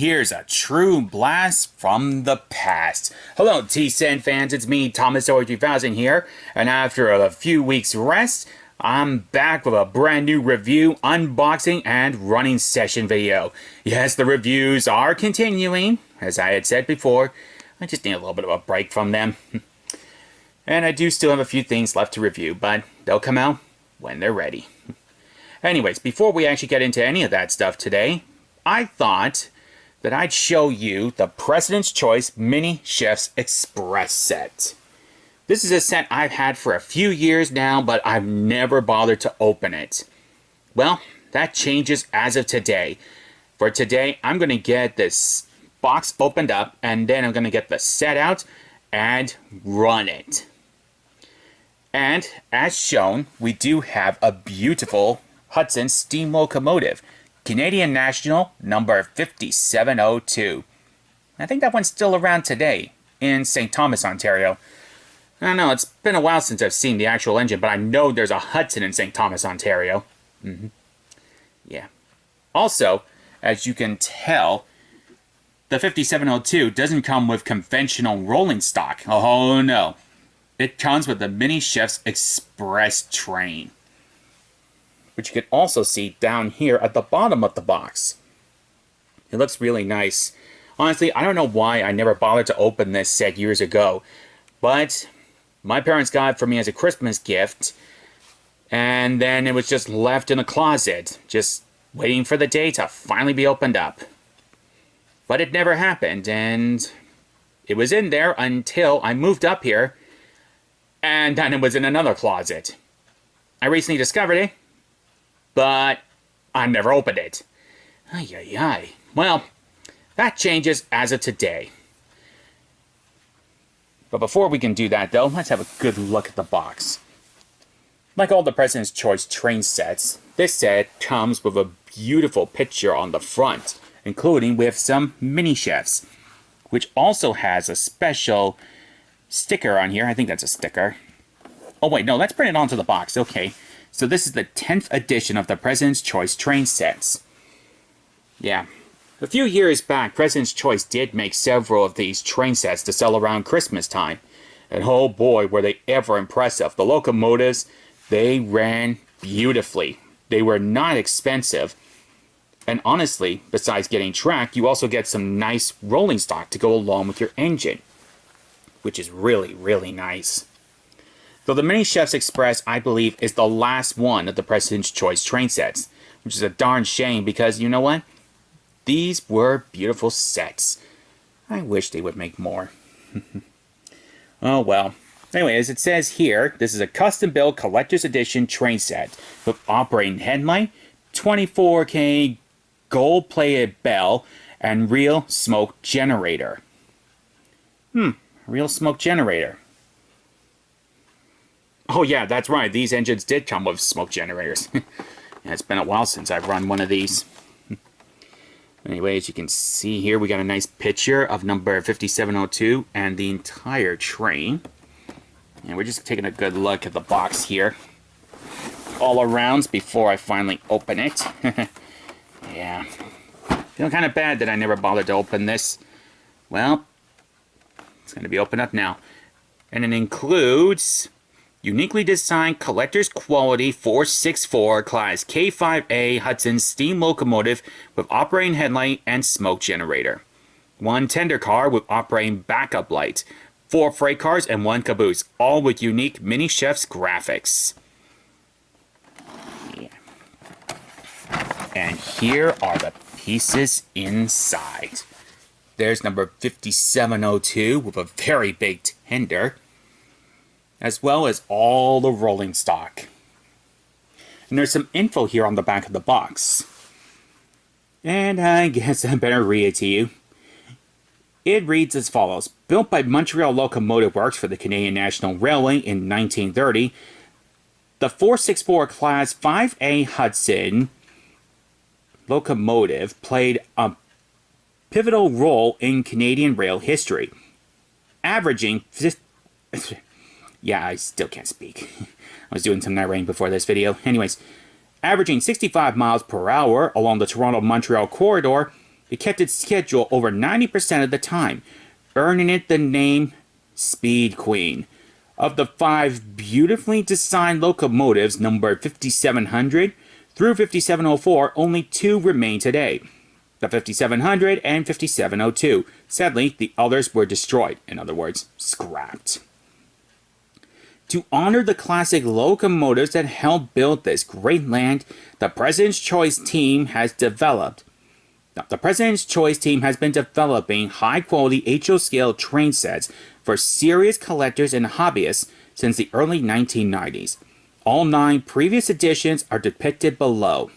here's a true blast from the past. Hello, T-Sen fans, it's me, Thomas 3000 here, and after a few weeks rest, I'm back with a brand new review, unboxing, and running session video. Yes, the reviews are continuing, as I had said before. I just need a little bit of a break from them. And I do still have a few things left to review, but they'll come out when they're ready. Anyways, before we actually get into any of that stuff today, I thought that I'd show you the President's Choice Mini Chef's Express set. This is a set I've had for a few years now, but I've never bothered to open it. Well, that changes as of today. For today, I'm going to get this box opened up, and then I'm going to get the set out and run it. And as shown, we do have a beautiful Hudson steam locomotive, Canadian National number 5702. I think that one's still around today in St. Thomas, Ontario. I don't know, it's been a while since I've seen the actual engine, but I know there's a Hudson in St. Thomas, Ontario. Yeah. Also, as you can tell, the 5702 doesn't come with conventional rolling stock. Oh no. It comes with the Mini Chef's Express train, which you can also see down here at the bottom of the box. It looks really nice. Honestly, I don't know why I never bothered to open this set years ago, but my parents got it for me as a Christmas gift, and then it was just left in a closet, just waiting for the day to finally be opened up. But it never happened, and it was in there until I moved up here, and then it was in another closet. I recently discovered it, but I never opened it. Ay, ay, ay. Well, that changes as of today. But before we can do that, though, let's have a good look at the box. Like all the President's Choice train sets, this set comes with a beautiful picture on the front, including with some mini chefs, which also has a special sticker on here. I think that's a sticker. Oh wait, no, let's print it onto the box. Okay, so this is the 10th edition of the President's Choice train sets. Yeah, a few years back, President's Choice did make several of these train sets to sell around Christmas time. And oh boy, were they ever impressive. The locomotives, they ran beautifully. They were not expensive. And honestly, besides getting track, you also get some nice rolling stock to go along with your engine, which is really, really nice. So the Mini Chef's Express, I believe, is the last one of the President's Choice train sets, which is a darn shame because, you know what? These were beautiful sets. I wish they would make more. Oh well. Anyway, as it says here, this is a custom-built collector's edition train set with operating headlight, 24K gold-plated bell, and real smoke generator. Real smoke generator. Oh yeah, that's right. These engines did come with smoke generators. Yeah, it's been a while since I've run one of these. Anyway, as you can see here, we got a nice picture of number 5702 and the entire train. And we're just taking a good look at the box here, all around, before I finally open it. Yeah. Feeling kind of bad that I never bothered to open this. Well, it's going to be opened up now. And it includes uniquely designed collector's quality 464 class K5A Hudson steam locomotive with operating headlight and smoke generator. One tender car with operating backup light. 4 freight cars and 1 caboose, all with unique Mini Chef's graphics. Yeah. And here are the pieces inside. There's number 5702 with a very big tender, as well as all the rolling stock. And there's some info here on the back of the box. And I guess I better read it to you. It reads as follows. Built by Montreal Locomotive Works for the Canadian National Railway in 1930, the 464 Class 5A Hudson locomotive played a pivotal role in Canadian rail history, averaging... Yeah, I still can't speak. I was doing some narrating before this video. Anyways, averaging 65 miles per hour along the Toronto-Montreal corridor It kept its schedule over 90% of the time, earning it the name Speed Queen. Of the 5 beautifully designed locomotives numbered 5700 through 5704, only 2 remain today. The 5700 and 5702. Sadly, the others were destroyed, in other words, scrapped. To honor the classic locomotives that helped build this great land, the President's Choice team has been developing high-quality HO-scale train sets for serious collectors and hobbyists since the early 1990s. All 9 previous editions are depicted below.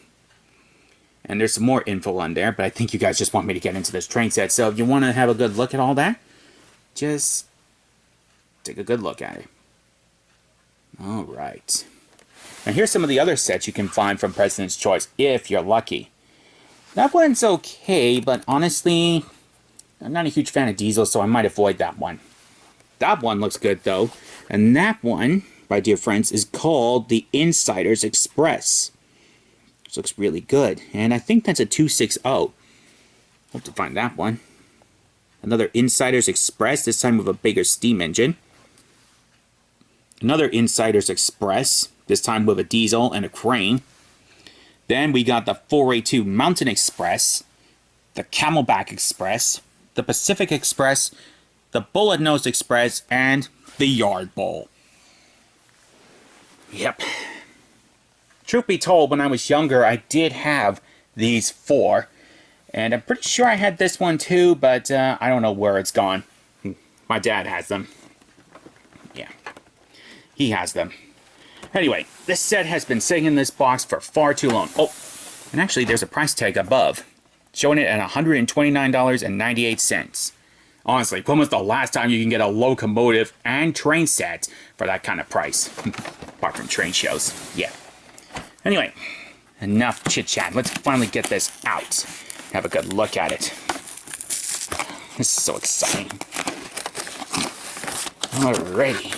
And there's some more info on there, but I think you guys just want me to get into this train set. So if you want to have a good look at all that, just take a good look at it. Alright. Now here's some of the other sets you can find from President's Choice, if you're lucky. That one's okay, but honestly, I'm not a huge fan of diesel, so I might avoid that one. That one looks good, though. And that one, my dear friends, is called the Insider's Express. This looks really good. And I think that's a 260. Hope to find that one. Another Insider's Express, this time with a bigger steam engine. Another Insider's Express, this time with a diesel and a crane. Then we got the 482 Mountain Express, the Camelback Express, the Pacific Express, the Bullet Nose Express, and the Yard Bowl. Yep. Truth be told, when I was younger, I did have these 4. And I'm pretty sure I had this one too, but I don't know where it's gone. My dad has them. Yeah. He has them. Anyway, this set has been sitting in this box for far too long. Oh, and actually there's a price tag above, showing it at $129.98. Honestly, when was the last time you can get a locomotive and train set for that kind of price? Apart from train shows. Yeah. Anyway, enough chit-chat. Let's finally get this out. Have a good look at it. This is so exciting. Alrighty.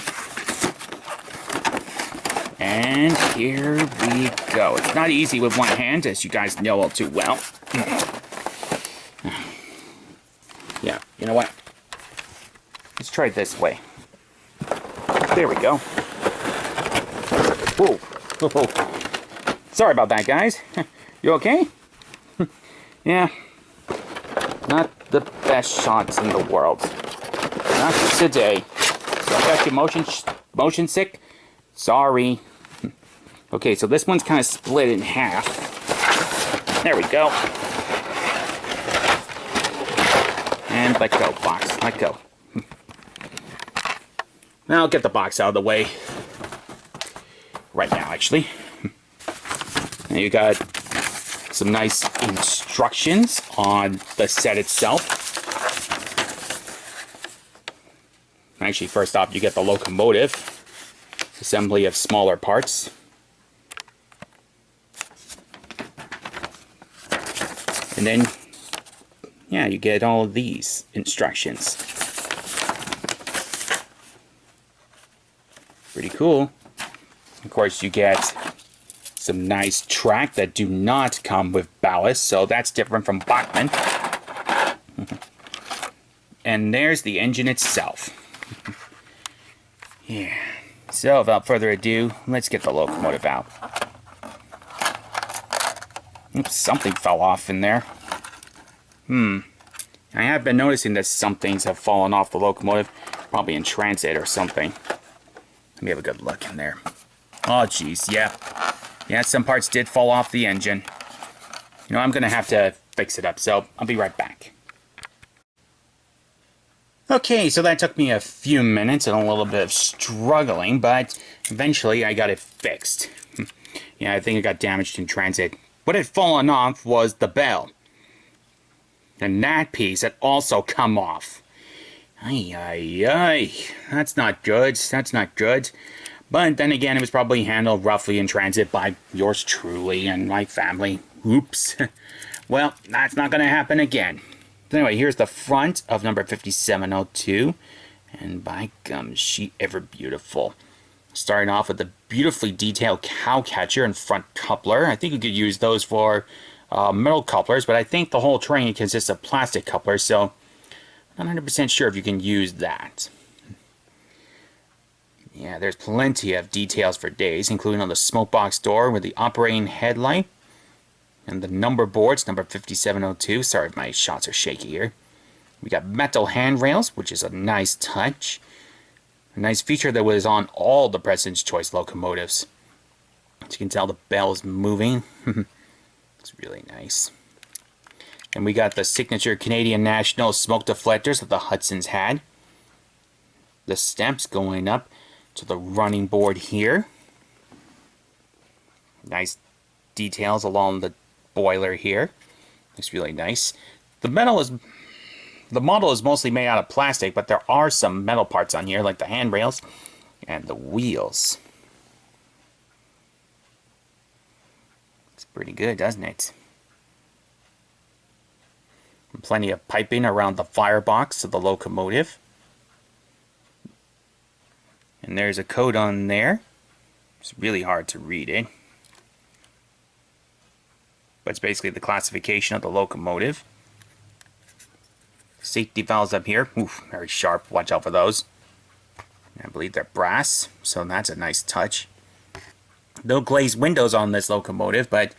And here we go. It's not easy with one hand, as you guys know all too well. Yeah, you know what? Let's try it this way. There we go. Whoa. Whoa. Sorry about that, guys. You okay? Yeah. Not the best shots in the world. Not today. So I got you motion sick? Sorry. Okay, so this one's kind of split in half. There we go. And let go, box. Let go. Now I'll get the box out of the way. Right now, actually. Now you got some nice instructions on the set itself. Actually, first off, you get the locomotive. Assembly of smaller parts. And then, yeah, you get all of these instructions. Pretty cool. Of course, you get some nice track that do not come with ballast, so that's different from Bachmann. And there's the engine itself. Yeah. So, without further ado, let's get the locomotive out. Oops, something fell off in there. I have been noticing that some things have fallen off the locomotive, probably in transit or something. Let me have a good look in there. Oh, geez, yeah. Yeah, some parts did fall off the engine. You know, I'm going to have to fix it up, so I'll be right back. Okay, so that took me a few minutes and a little bit of struggling, but eventually I got it fixed. Yeah, I think it got damaged in transit. What had fallen off was the bell. And that piece had also come off. Ay, ay, ay. That's not good. That's not good. But then again, it was probably handled roughly in transit by yours truly and my family. Oops. Well, that's not going to happen again. So anyway, here's the front of number 5702. And by gum, is she ever beautiful. Starting off with the beautifully detailed cow catcher and front coupler. I think you could use those for metal couplers, but I think the whole train consists of plastic couplers, so I'm not 100% sure if you can use that. Yeah, there's plenty of details for days, including on the smoke box door with the operating headlight and the number boards, number 5702. Sorry if my shots are shaky here. We got metal handrails, which is a nice touch. A nice feature that was on all the President's Choice locomotives. As you can tell, the bell's moving. It's really nice. And we got the signature Canadian National smoke deflectors that the Hudsons had. The steps going up to the running board here. Nice details along the boiler here. Looks really nice. The model is mostly made out of plastic, but there are some metal parts on here, like the handrails and the wheels. Looks pretty good, doesn't it? And plenty of piping around the firebox of the locomotive. And there's a code on there. It's really hard to read it. But it's basically the classification of the locomotive. Safety valves up here. Oof, very sharp. Watch out for those. I believe they're brass, so that's a nice touch. No glazed windows on this locomotive, but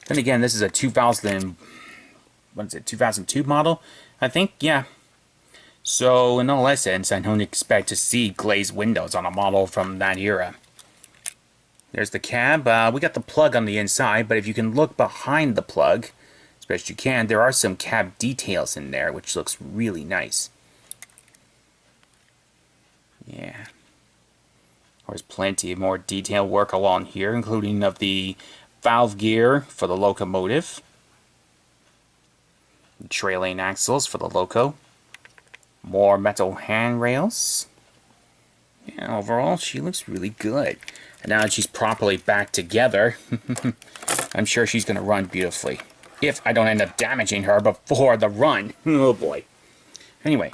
then again, this is a 2002 model, I think, yeah. So in all essence, I don't expect to see glazed windows on a model from that era. There's the cab. We got the plug on the inside, but if you can look behind the plug, as best you can, there are some cab details in there, which looks really nice. Yeah. There's plenty of more detail work along here, including of the valve gear for the locomotive, the trailing axles for the loco, more metal handrails. Yeah, overall, she looks really good. And now that she's properly back together, I'm sure she's going to run beautifully. If I don't end up damaging her before the run. Oh boy. Anyway,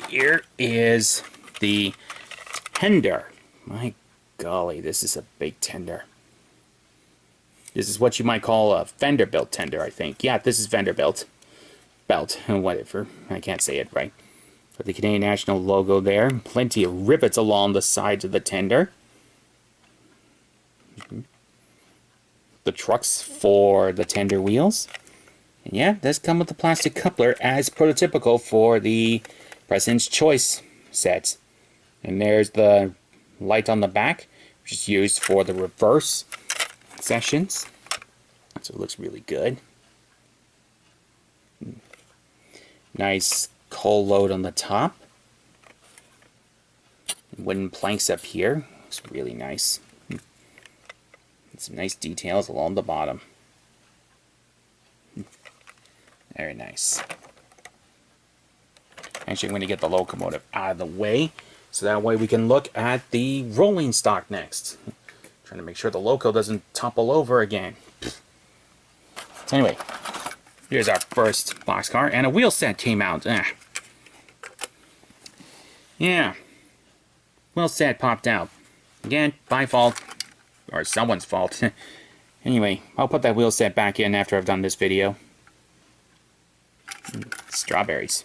here is the tender. My golly, this is a big tender. This is what you might call a Vanderbilt tender, I think. Yeah, this is Vanderbilt. Belt, whatever. I can't say it right. But the Canadian National logo there. Plenty of rivets along the sides of the tender. The trucks for the tender wheels. And yeah, it does come with the plastic coupler as prototypical for the President's Choice sets. And there's the light on the back, which is used for the reverse sessions. So it looks really good. Nice coal load on the top. Wooden planks up here. Looks really nice. And some nice details along the bottom. Very nice. Actually, I'm going to get the locomotive out of the way, so that way we can look at the rolling stock next. Trying to make sure the loco doesn't topple over again. So anyway, here's our first boxcar, and a wheel set came out. Yeah, wheel set popped out. Again, my fault, or someone's fault. Anyway, I'll put that wheel set back in after I've done this video. Strawberries.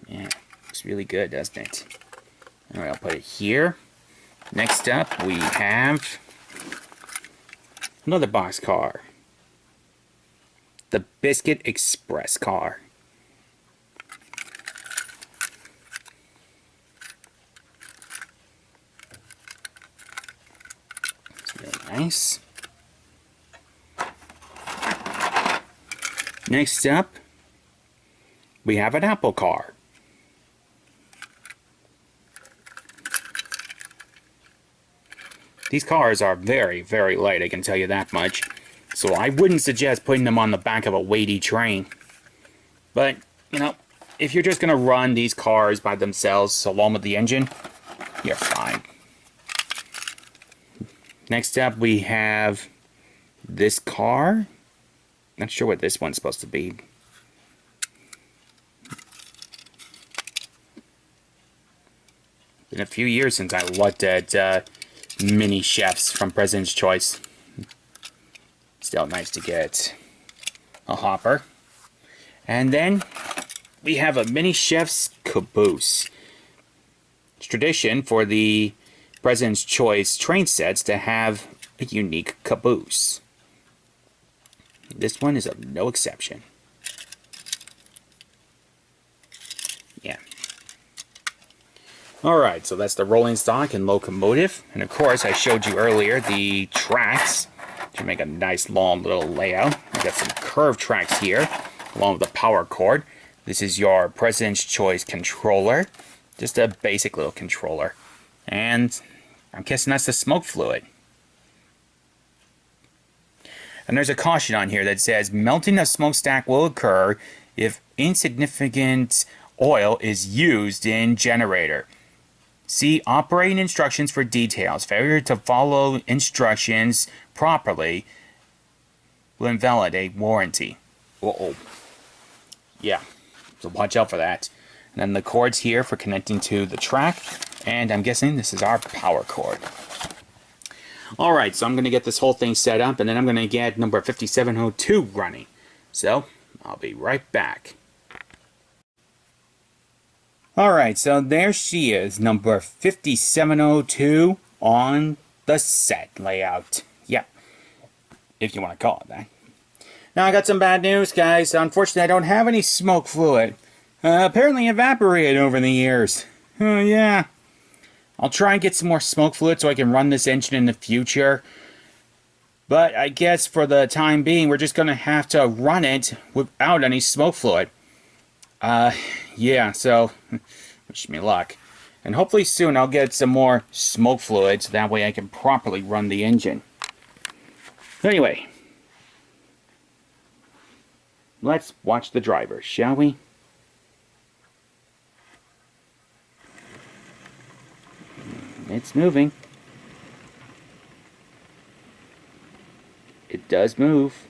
Yeah, looks really good, doesn't it? Alright, I'll put it here. Next up, we have another boxcar. The Biscuit Express car. It's really nice. Next up, we have an Apple car. These cars are very, very light, I can tell you that much. So I wouldn't suggest putting them on the back of a weighty train. But, you know, if you're just going to run these cars by themselves along with the engine, you're fine. Next up, we have this car. Not sure what this one's supposed to be. Been a few years since I looked at mini chefs from President's Choice. Still nice to get a hopper. And then we have a mini chef's caboose. It's tradition for the President's Choice train sets to have a unique caboose. This one is of no exception. Yeah. Alright, so that's the rolling stock and locomotive. And of course, I showed you earlier the tracks to make a nice long little layout. I got some curved tracks here, along with the power cord. This is your President's Choice controller. Just a basic little controller. And I'm guessing that's the smoke fluid. And there's a caution on here that says melting of smokestack will occur if insignificant oil is used in generator. See operating instructions for details. Failure to follow instructions properly will invalidate warranty. Uh-oh. Yeah, so watch out for that. And then the cords here for connecting to the track. And I'm guessing this is our power cord. Alright, so I'm going to get this whole thing set up, and then I'm going to get number 5702 running. So, I'll be right back. Alright, so there she is, number 5702 on the set layout. Yep, if you want to call it that. Now I got some bad news, guys. Unfortunately, I don't have any smoke fluid. Apparently evaporated over the years. Oh, yeah. I'll try and get some more smoke fluid so I can run this engine in the future. But I guess for the time being, we're just going to have to run it without any smoke fluid. Yeah, so wish me luck. And hopefully soon I'll get some more smoke fluid so that way I can properly run the engine. Anyway, let's watch the driver, shall we? It's moving. It does move.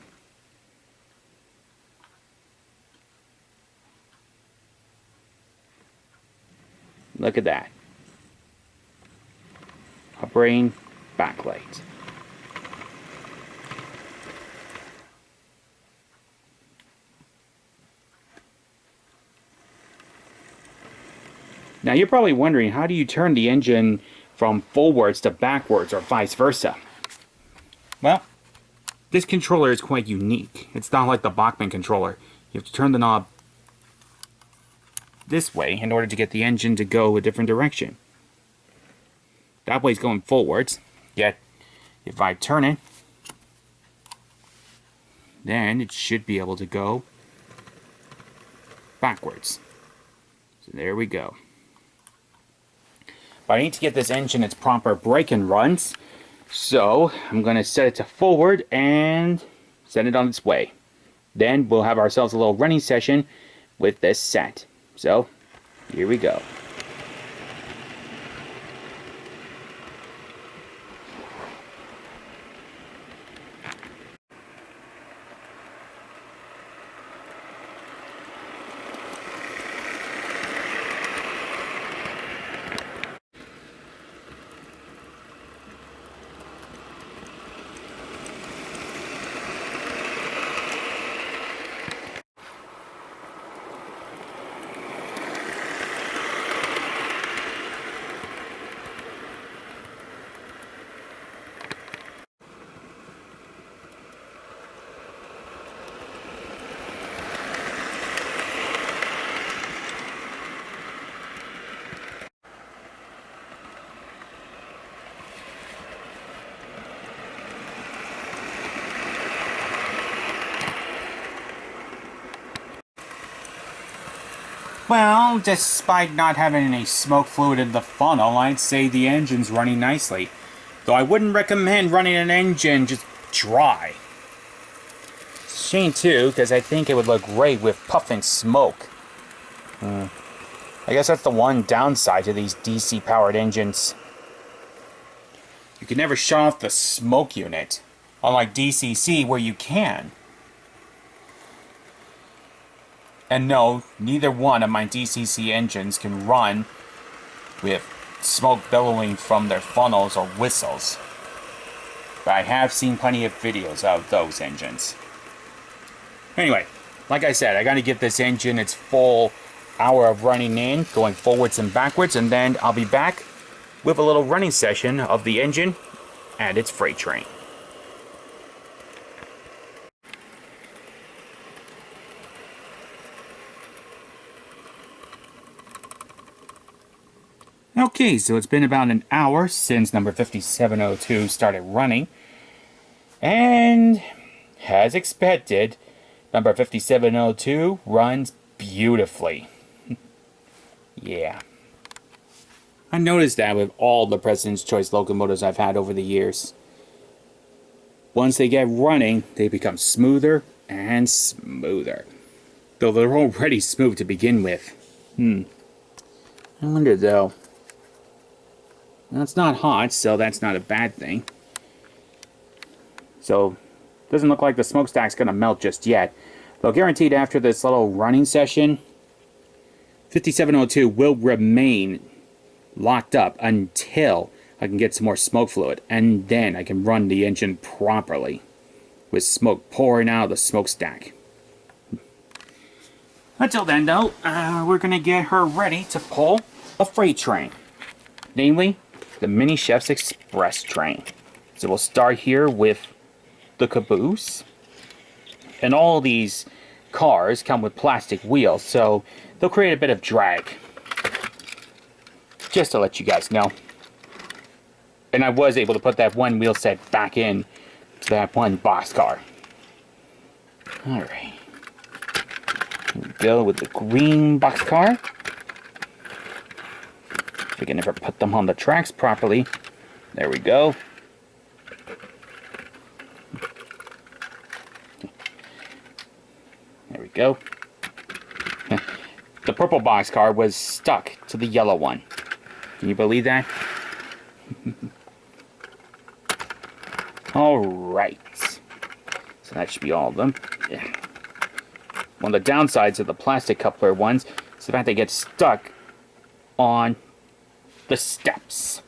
Look at that. Operating backlight. Now you're probably wondering, how do you turn the engine from forwards to backwards or vice versa? Well, this controller is quite unique. It's not like the Bachmann controller. You have to turn the knob this way in order to get the engine to go a different direction. That way it's going forwards, yet if I turn it, then it should be able to go backwards. So there we go. But I need to get this engine its proper braking runs, so I'm going to set it to forward and send it on its way. Then we'll have ourselves a little running session with this set. So, here we go. Well, despite not having any smoke fluid in the funnel, I'd say the engine's running nicely. Though I wouldn't recommend running an engine just dry. It's a shame too, because I think it would look great with puffing smoke. I guess that's the one downside to these DC-powered engines. You can never shut off the smoke unit, unlike DCC where you can. And no, neither one of my DCC engines can run with smoke billowing from their funnels or whistles. But I have seen plenty of videos of those engines. Anyway, like I said, I gotta give this engine its full hour of running in, going forwards and backwards, and then I'll be back with a little running session of the engine and its freight train. Okay, so it's been about an hour since number 5702 started running, and as expected, number 5702 runs beautifully. Yeah. I noticed that with all the President's Choice locomotives I've had over the years. Once they get running, they become smoother and smoother. Though they're already smooth to begin with. I wonder though. Well, it's not hot, so that's not a bad thing. So, doesn't look like the smokestack's gonna melt just yet. Though guaranteed after this little running session, 5702 will remain locked up until I can get some more smoke fluid, and then I can run the engine properly with smoke pouring out of the smokestack. Until then though, we're gonna get her ready to pull a freight train, namely the Mini Chef's Express train. So we'll start here with the caboose, and all these cars come with plastic wheels, so they'll create a bit of drag. Just to let you guys know. And I was able to put that one wheel set back in to that one boxcar. Alright. Here we go with the green boxcar. If we can never put them on the tracks properly. There we go. There we go. The purple boxcar was stuck to the yellow one. Can you believe that? Alright. So that should be all of them. Yeah. One of the downsides of the plastic coupler ones is the fact they get stuck on the steps.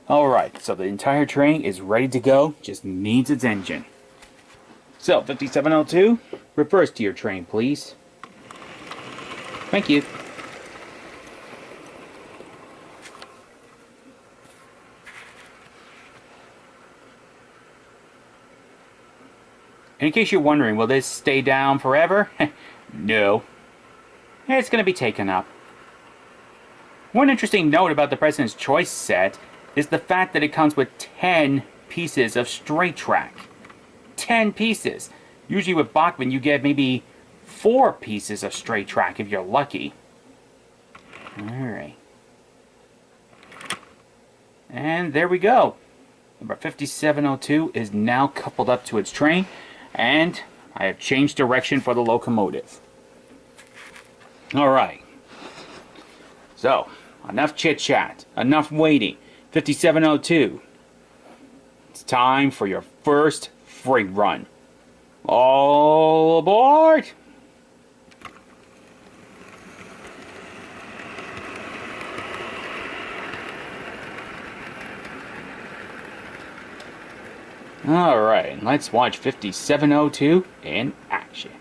Alright, so the entire train is ready to go, just needs its engine. So, 5702, reverse to your train, please. Thank you. In case you're wondering, will this stay down forever? No. It's going to be taken up. One interesting note about the President's Choice set is the fact that it comes with 10 pieces of straight track. 10 pieces. Usually with Bachmann you get maybe 4 pieces of straight track if you're lucky. Alright. And there we go. Number 5702 is now coupled up to its train, and I have changed direction for the locomotive. Alright. So, enough chit-chat, enough waiting. 5702. It's time for your first freight run. All aboard! Alright, let's watch 5702 in action.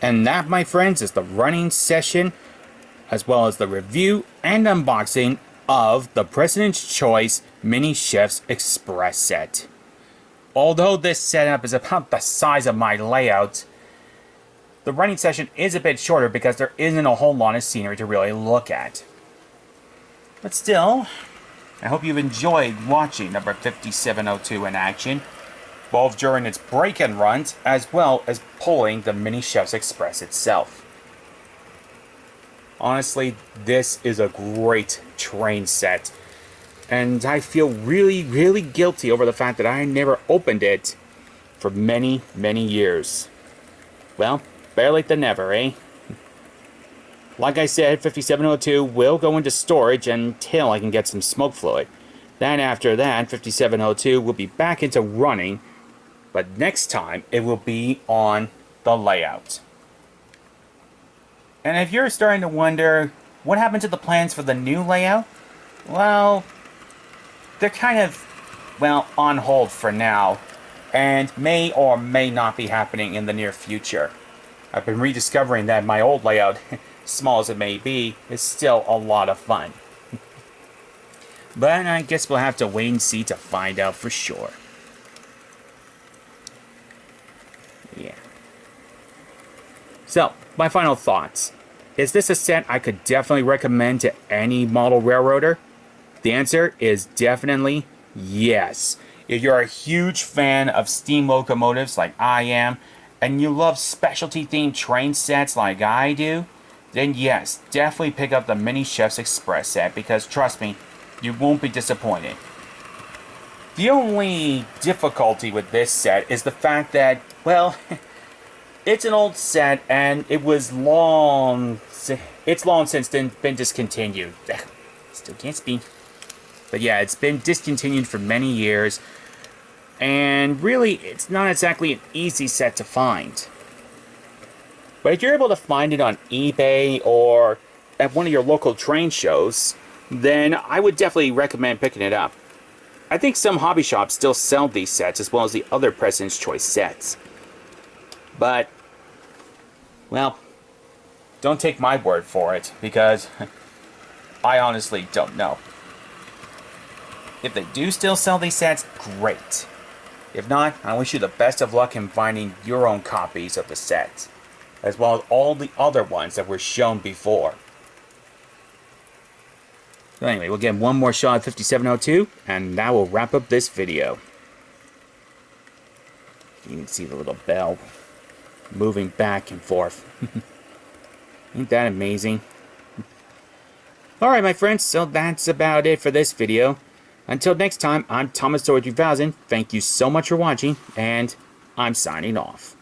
And that, my friends, is the running session, as well as the review and unboxing of the President's Choice Mini Chef's Express set. Although this setup is about the size of my layout, the running session is a bit shorter because there isn't a whole lot of scenery to really look at. But still, I hope you've enjoyed watching number 5702 in action, both during its break-in runs as well as pulling the Mini Chef's Express itself. Honestly, this is a great train set, and I feel really guilty over the fact that I never opened it for many years. Well, better late than never, eh? Like I said, 5702 will go into storage until I can get some smoke fluid. Then after that, 5702 will be back into running, but next time it will be on the layout. And if you're starting to wonder, what happened to the plans for the new layout? Well, they're kind of, well, on hold for now, and may or may not be happening in the near future. I've been rediscovering that my old layout, small as it may be, is still a lot of fun. But I guess we'll have to wait and see to find out for sure. Yeah. So, my final thoughts. Is this a set I could definitely recommend to any model railroader? The answer is definitely yes. If you're a huge fan of steam locomotives like I am, and you love specialty themed train sets like I do, then yes, definitely pick up the Mini Chef's Express set, because trust me, you won't be disappointed. The only difficulty with this set is the fact that, well, it's an old set and it's long since been discontinued. Still can't speak. But yeah, it's been discontinued for many years, and really, it's not exactly an easy set to find. But if you're able to find it on eBay or at one of your local train shows, then I would definitely recommend picking it up. I think some hobby shops still sell these sets as well as the other President's Choice sets. But, well, don't take my word for it, because I honestly don't know. If they do still sell these sets, great. If not, I wish you the best of luck in finding your own copies of the set, as well as all the other ones that were shown before. So anyway, we'll get one more shot of 5702, and that will wrap up this video. You can see the little bell moving back and forth. Ain't that amazing? Alright, my friends, so that's about it for this video. Until next time, I'm Thomas 2000. Thank you so much for watching, and I'm signing off.